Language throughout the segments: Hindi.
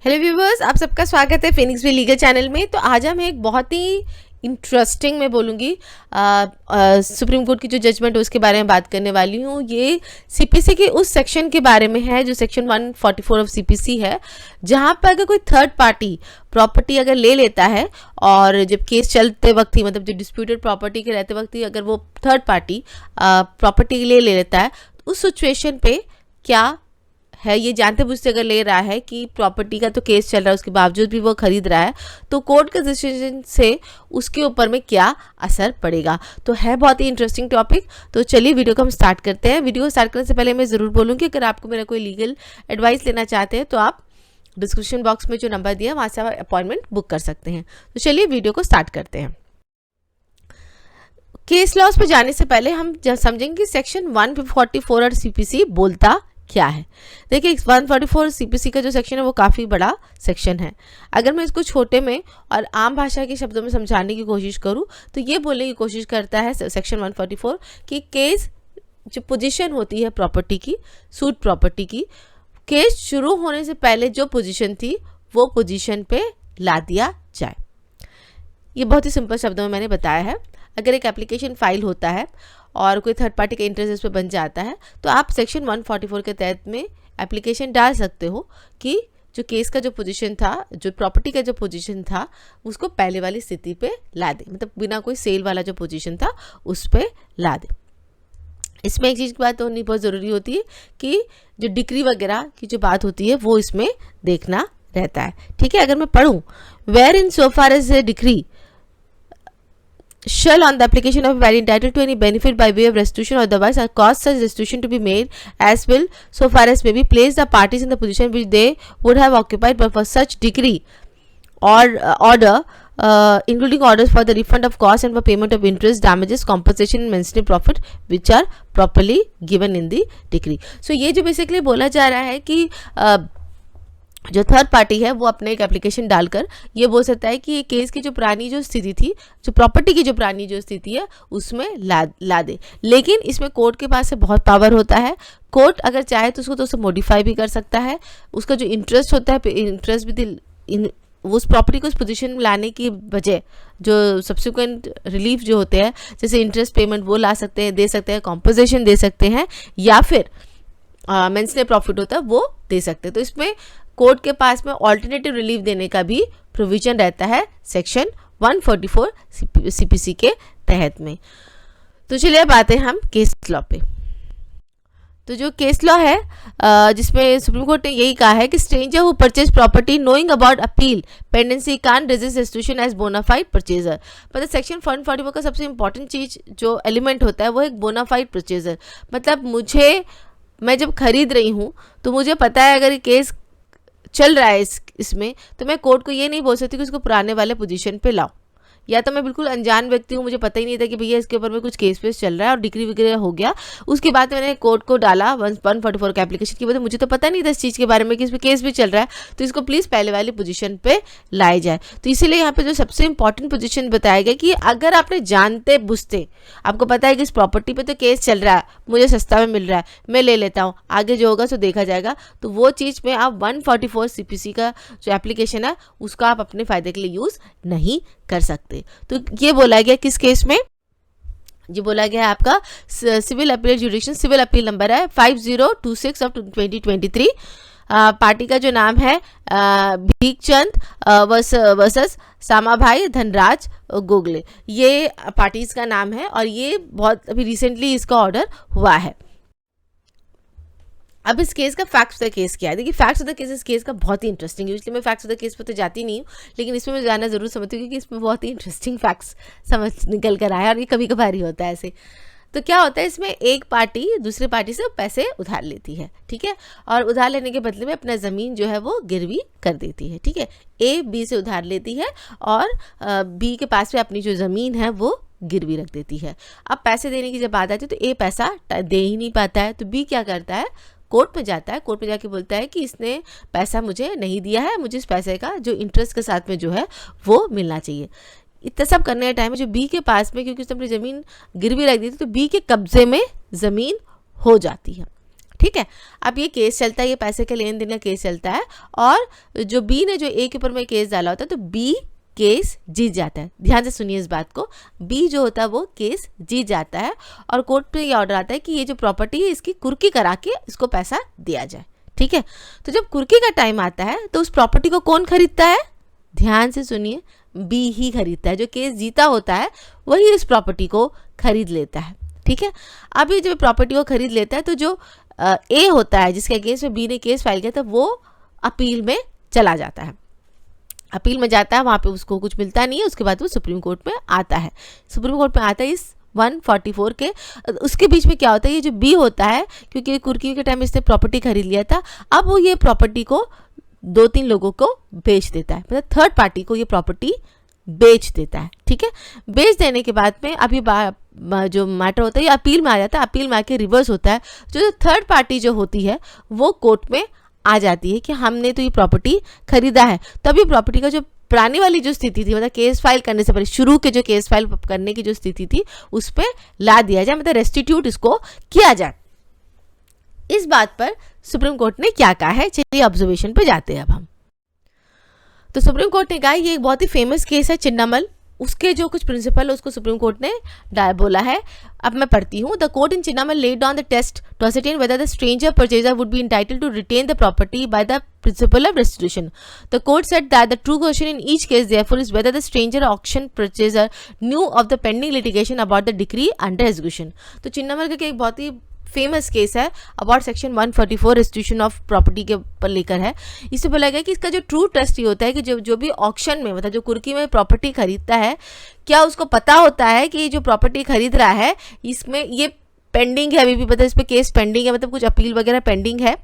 हेलो व्यूवर्स, आप सबका स्वागत है फिनिक्स वी लीगल चैनल में। तो आज हम एक बहुत ही इंटरेस्टिंग मैं बोलूँगी सुप्रीम कोर्ट की जो जजमेंट है उसके बारे में बात करने वाली हूँ। ये सीपीसी के उस सेक्शन के बारे में है जो सेक्शन 144 ऑफ सीपीसी है, जहाँ पर अगर कोई थर्ड पार्टी प्रॉपर्टी अगर ले लेता है और जब केस चलते वक्त ही, मतलब जो डिस्प्यूटेड प्रॉपर्टी के रहते वक्त ही अगर वो थर्ड पार्टी प्रॉपर्टी ले लेता है, तो उस सिचुएशन पे क्या है, ये जानते बुझते अगर ले रहा है कि प्रॉपर्टी का तो केस चल रहा है उसके बावजूद भी वो खरीद रहा है, तो कोर्ट के डिसीजन से उसके ऊपर में क्या असर पड़ेगा। तो है बहुत ही इंटरेस्टिंग टॉपिक। तो चलिए वीडियो को हम स्टार्ट करते हैं। वीडियो को स्टार्ट करने से पहले मैं ज़रूर बोलूँगी, अगर आपको मेरा कोई लीगल एडवाइस लेना चाहते हैं तो आप डिस्क्रिप्शन बॉक्स में जो नंबर दिया है वहाँ से आप अपॉइंटमेंट बुक कर सकते हैं। तो चलिए वीडियो को स्टार्ट करते हैं। केस लॉस पर जाने से पहले हम समझेंगे सेक्शन 144 और सीपीसी बोलता क्या है। देखिए 144 सीपीसी का जो सेक्शन है वो काफ़ी बड़ा सेक्शन है। अगर मैं इसको छोटे में और आम भाषा के शब्दों में समझाने की कोशिश करूं तो ये बोलने की कोशिश करता है सेक्शन 144 कि केस जो पोजीशन होती है प्रॉपर्टी की, सूट प्रॉपर्टी की, केस शुरू होने से पहले जो पोजीशन थी वो पोजीशन पे ला दिया जाए। ये बहुत ही सिंपल शब्दों में मैंने बताया है। अगर एक एप्लीकेशन फाइल होता है और कोई थर्ड पार्टी का इंटरेस्ट इस पर बन जाता है तो आप सेक्शन 144 के तहत में एप्लीकेशन डाल सकते हो कि जो केस का जो पोजीशन था, जो प्रॉपर्टी का जो पोजीशन था, उसको पहले वाली स्थिति पे ला दे, मतलब बिना कोई सेल वाला जो पोजीशन था उस पे ला दे। इसमें एक चीज़ की बात होनी बहुत ज़रूरी होती है कि जो डिक्री वगैरह की जो बात होती है वो इसमें देखना रहता है। ठीक है, अगर मैं पढ़ूँ, wherein so far as a decree shall on the application of value entitled to any benefit by way of restitution or otherwise cause such restitution to be made as will so far as may be place the parties in the position which they would have occupied but for such decree or order including orders for the refund of costs and for payment of interest, damages, compensation and mentioned profit which are properly given in the decree। so ये जो basically बोला जा रहा है कि जो थर्ड पार्टी है वो अपने एक एप्लीकेशन डालकर ये बोल सकता है कि ये केस की जो पुरानी जो स्थिति थी, जो प्रॉपर्टी की जो पुरानी जो स्थिति है उसमें ला दे। लेकिन इसमें कोर्ट के पास से बहुत पावर होता है। कोर्ट अगर चाहे तो उसको उसे मॉडिफाई भी कर सकता है। उसका जो इंटरेस्ट होता है, इंटरेस्ट भी उस प्रॉपर्टी को उस पोजीशन में लाने की बजाय जो सब्सिक्वेंट रिलीफ जो होते हैं, जैसे इंटरेस्ट पेमेंट, वो ला सकते हैं, दे सकते हैं, कॉम्पोजिशन दे सकते हैं, या फिर मेंशनल प्रॉफिट होता है वो दे सकते हैं। तो इसमें कोर्ट के पास में ऑल्टरनेटिव रिलीफ देने का भी प्रोविजन रहता है सेक्शन 144 सीपीसी के तहत में। तो चलिए अब आते हैं हम केस लॉ पे। तो जो केस लॉ है जिसमें सुप्रीम कोर्ट ने यही कहा है कि stranger who purchase property knowing about appeal pendency can't resist restitution as bona fide purchaser. मतलब सेक्शन 144 का सबसे इंपॉर्टेंट चीज जो एलिमेंट होता है वो एक बोनाफाइड परचेजर। मतलब मैं जब खरीद रही हूँ तो मुझे पता है अगर केस चल रहा है इसमें तो मैं कोर्ट को ये नहीं बोल सकती कि उसको पुराने वाले पोजीशन पे लाओ। या तो मैं बिल्कुल अनजान व्यक्ति हूँ, मुझे पता ही नहीं था कि भैया इसके ऊपर में कुछ केस वेस चल रहा है और डिग्री वगैरह हो गया, उसके बाद मैंने कोर्ट को डाला 144 के एप्लीकेशन की वजह, मुझे तो पता नहीं था इस चीज़ के बारे में कि इसमें केस भी चल रहा है, तो इसको प्लीज़ पहले वाली पोजीशन पे लाया जाए। तो इसीलिए यहाँ पे जो सबसे इंपॉर्टेंट पोजीशन बताया गया कि अगर आपने जानते बुझते, आपको पता है कि इस प्रॉपर्टी पे तो केस चल रहा है, मुझे सस्ता में मिल रहा है, मैं ले लेता हूँ, आगे जो होगा सो देखा जाएगा, तो वो चीज़ में आप 144 सीपीसी का जो एप्लीकेशन है उसका आप अपने फ़ायदे के लिए यूज़ नहीं कर सकते। तो ये बोला गया किस केस में, ये बोला गया है आपका civil appeal jurisdiction, civil appeal number है 5026 ऑफ 2023। पार्टी का जो नाम है भीखचंद वर्सेस सामाभाई धनराज गोगले, ये पार्टीज का नाम है और ये बहुत अभी रिसेंटली इसका ऑर्डर हुआ है। अब इस केस का फैक्ट्स ऑफ द केस क्या है। देखिए फैक्ट्स ऑफ द केस इस केस का बहुत ही इंटरेस्टिंग है, इसलिए मैं फैक्ट्स ऑफ द केस पर तो जाती नहीं हूँ, लेकिन इसमें मैं जाना जरूर समझती हूँ क्योंकि इसमें बहुत ही इंटरेस्टिंग फैक्ट्स समझ निकल कर आया और ये कभी कभार ही होता है ऐसे। तो क्या होता है, इसमें एक पार्टी दूसरी पार्टी से पैसे उधार लेती है, ठीक है, और उधार लेने के बदले में अपना ज़मीन जो है वो गिरवी कर देती है। ठीक है, ए बी से उधार लेती है और बी के पास में अपनी जो ज़मीन है वो गिरवी रख देती है। अब पैसे देने की जब बात आती है तो ए पैसा दे ही नहीं पाता है, तो बी क्या करता है, कोर्ट में जाता है, कोर्ट में जाके बोलता है कि इसने पैसा मुझे नहीं दिया है, मुझे इस पैसे का जो इंटरेस्ट के साथ में जो है वो मिलना चाहिए। इतना सब करने के टाइम में जो बी के पास में, क्योंकि उसने अपनी ज़मीन गिरवी रख दी थी, तो बी के कब्जे में ज़मीन हो जाती है। ठीक है। अब ये केस चलता है, ये पैसे के लेन देन का केस चलता है, और जो बी ने जो ए के ऊपर में केस डाला होता है तो बी केस जीत जाता है। ध्यान से सुनिए इस बात को, बी जो होता है वो केस जीत जाता है और कोर्ट पे ये ऑर्डर आता है कि ये जो प्रॉपर्टी है इसकी कुर्की करा के इसको पैसा दिया जाए। ठीक है, तो जब कुर्की का टाइम आता है तो उस प्रॉपर्टी को कौन खरीदता है? ध्यान से सुनिए, बी ही खरीदता है। जो केस जीता होता है वही इस प्रॉपर्टी को खरीद लेता है। ठीक है, अभी जब प्रॉपर्टी को खरीद लेता है तो जो ए होता है जिसके अगेंस्ट में बी ने केस फाइल किया था वो अपील में चला जाता है। अपील में जाता है, वहाँ पे उसको कुछ मिलता नहीं है, उसके बाद वो सुप्रीम कोर्ट में आता है। सुप्रीम कोर्ट में आता है इस 144 के। उसके बीच में क्या होता है, ये जो बी होता है, क्योंकि कुर्की के टाइम इसने प्रॉपर्टी खरीद लिया था, अब वो ये प्रॉपर्टी को 2-3 लोगों को बेच देता है, मतलब थर्ड पार्टी को ये प्रॉपर्टी बेच देता है। ठीक है, बेच देने के बाद में अब ये जो मैटर होता है ये अपील में आ जाता है। अपील में आके रिवर्स होता है, जो थर्ड पार्टी जो होती है वो कोर्ट में आ जाती है कि हमने तो ये प्रॉपर्टी खरीदा है। तभी प्रॉपर्टी का जो पुरानी वाली जो स्थिति थी, मतलब केस फाइल करने से पहले, शुरू के जो केस फाइल करने की जो स्थिति थी उस पर ला दिया जाए, मतलब रेस्टिट्यूट इसको किया जाए। इस बात पर सुप्रीम कोर्ट ने क्या कहा है, चलिए ऑब्जर्वेशन पे जाते हैं अब हम। तो सुप्रीम कोर्ट ने कहा ये एक बहुत ही फेमस केस है चिन्नामल, उसके जो कुछ प्रिंसिपल है उसको सुप्रीम कोर्ट ने बोला है। अब मैं पढ़ती हूँ। The court in Chinnammal laid down the test to ascertain whether the stranger purchaser would be entitled to retain the property by the principle of restitution. The court said that the true question in each case therefore is whether the stranger auction purchaser knew of the pending litigation about the decree under execution. तो चिन्नामल का एक बहुत ही फेमस केस है about section 144 restitution of property के ऊपर लेकर है। इससे बोला गया कि इसका जो ट्रू ट्रस्टी होता है कि जो भी ऑक्शन में, मतलब जो कुर्की में प्रॉपर्टी खरीदता है, क्या उसको पता होता है कि जो प्रॉपर्टी खरीद रहा है इसमें ये पेंडिंग है, अभी भी मतलब इस पर केस पेंडिंग है, मतलब कुछ अपील वगैरह पेंडिंग है।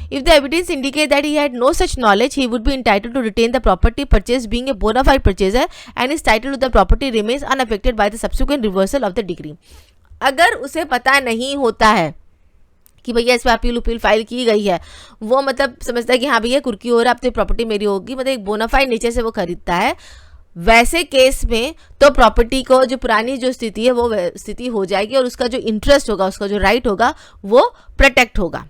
If the evidence indicate that he had no such knowledge, he would be entitled to retain the property purchased, being a bona fide purchaser, and his title to the property remains unaffected by the subsequent reversal of the decree. अगर उसे पता नहीं होता है कि भैया इस पर अपील उपिल फाइल की गई है, वो मतलब समझता है कि हाँ भैया कुर्की हो रहा है, अब तो प्रॉपर्टी मेरी होगी, मतलब एक बोनाफाइड नेचर से वो खरीदता है, वैसे केस में तो प्रॉपर्टी को जो पुरानी जो स्थिति है वो स्थिति हो जाएगी और उसका जो इंटरेस्ट होगा, उसका जो राइट होगा वो प्रोटेक्ट होगा।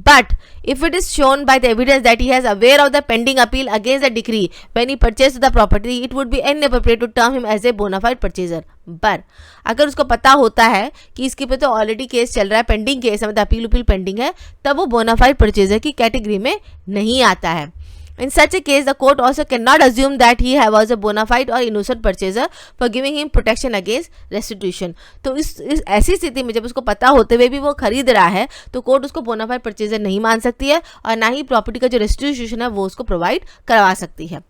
But if it is shown by the evidence that he is aware of the pending appeal against the decree when he purchased the property, it would be inappropriate to term him as a bona fide purchaser. पर अगर उसको पता होता है कि इसके पे तो ऑलरेडी केस चल रहा है, पेंडिंग केस है, मतलब अपील पेंडिंग है, तब वो bona fide purchaser की कैटेगरी में नहीं आता है। In such a case, the court also cannot assume that he was a bona fide or innocent purchaser for giving him protection against restitution. तो इस ऐसी स्थिति में जब उसको पता होते हुए भी वो खरीद रहा है तो कोर्ट उसको bona fide purchaser नहीं मान सकती है और ना ही प्रॉपर्टी का जो रेस्टिट्यूशन है वो उसको प्रोवाइड करवा सकती है।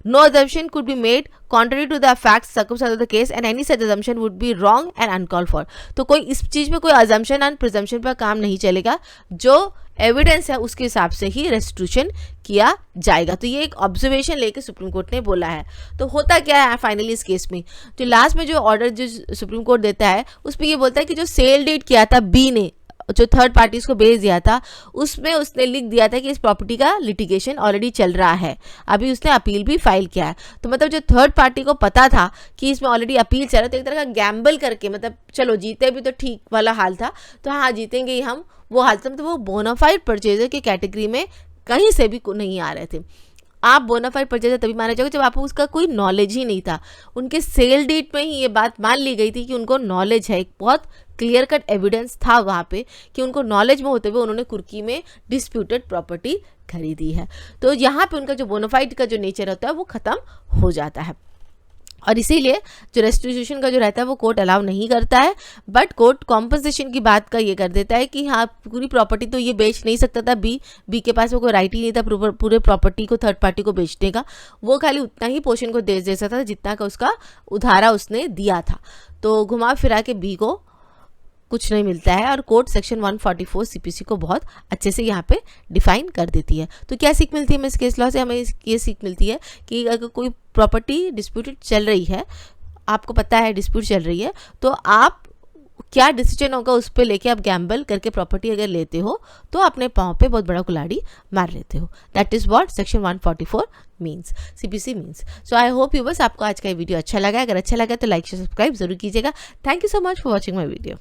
No assumption could be made contrary to the facts circumstances of the case and any such assumption would be wrong and uncalled for. तो कोई इस चीज में कोई assumption and presumption पर काम नहीं चलेगा, जो एविडेंस है उसके हिसाब से ही रेस्टिट्यूशन किया जाएगा। तो ये एक ऑब्जर्वेशन लेके सुप्रीम कोर्ट ने बोला है। तो होता क्या है फाइनली इस केस में, जो लास्ट में जो ऑर्डर जो सुप्रीम कोर्ट देता है उसमें ये बोलता है कि जो सेल डीड किया था बी ने, जो थर्ड पार्टीज को बेच दिया था, उसमें उसने लिख दिया था कि इस प्रॉपर्टी का लिटिगेशन ऑलरेडी चल रहा है, अभी उसने अपील भी फाइल किया है। तो मतलब जो थर्ड पार्टी को पता था कि इसमें ऑलरेडी अपील चल रहा है, तो एक तरह का गैम्बल करके, मतलब चलो जीते भी तो ठीक वाला हाल था, तो हाँ जीतेंगे ही हम, वो हाल था, मतलब वो बोनाफाइड परचेजर की कैटेगरी में कहीं से भी नहीं आ रहे थे। आप बोनाफाइड परचेजर तभी माना जाएगा जब आपको उसका कोई नॉलेज ही नहीं था। उनके सेल डीड में ही ये बात मान ली गई थी कि उनको नॉलेज है, एक बहुत क्लियर कट एविडेंस था वहाँ पे कि उनको नॉलेज में होते हुए उन्होंने कुर्की में डिस्प्यूटेड प्रॉपर्टी खरीदी है। तो यहाँ पे उनका जो बोनाफाइड का जो नेचर होता है वो ख़त्म हो जाता है और इसीलिए जो रेस्टिट्यूशन का जो रहता है वो कोर्ट अलाउ नहीं करता है, बट कोर्ट कॉम्पनसेशन की बात का ये कर देता है कि हाँ पूरी प्रॉपर्टी तो ये बेच नहीं सकता था, बी के पास वो कोई राइट ही नहीं था पूरे प्रॉपर्टी को थर्ड पार्टी को बेचने का, वो खाली उतना ही पोर्शन को दे सकता था जितना का उसका उधारा उसने दिया था। तो घुमा फिरा के बी को कुछ नहीं मिलता है और कोर्ट सेक्शन 144 सीपीसी को बहुत अच्छे से यहाँ पे डिफाइन कर देती है। तो क्या सीख मिलती है हमें इस केस लॉ से? हमें ये सीख मिलती है कि अगर कोई प्रॉपर्टी डिस्प्यूटेड चल रही है, आपको पता है डिस्प्यूट चल रही है, तो आप क्या डिसीजन होगा उस पर लेके आप गैम्बल करके प्रॉपर्टी अगर लेते हो तो अपने पाँव पे बहुत बड़ा कुल्हाड़ी मार लेते हो। That is what section 144 means, CPC means. So I hope you बस आपको आज का वीडियो अच्छा लगा। अगर अच्छा लगा तो लाइक शेयर सब्सक्राइब जरूर कीजिएगा। Thank you so much for watching my video.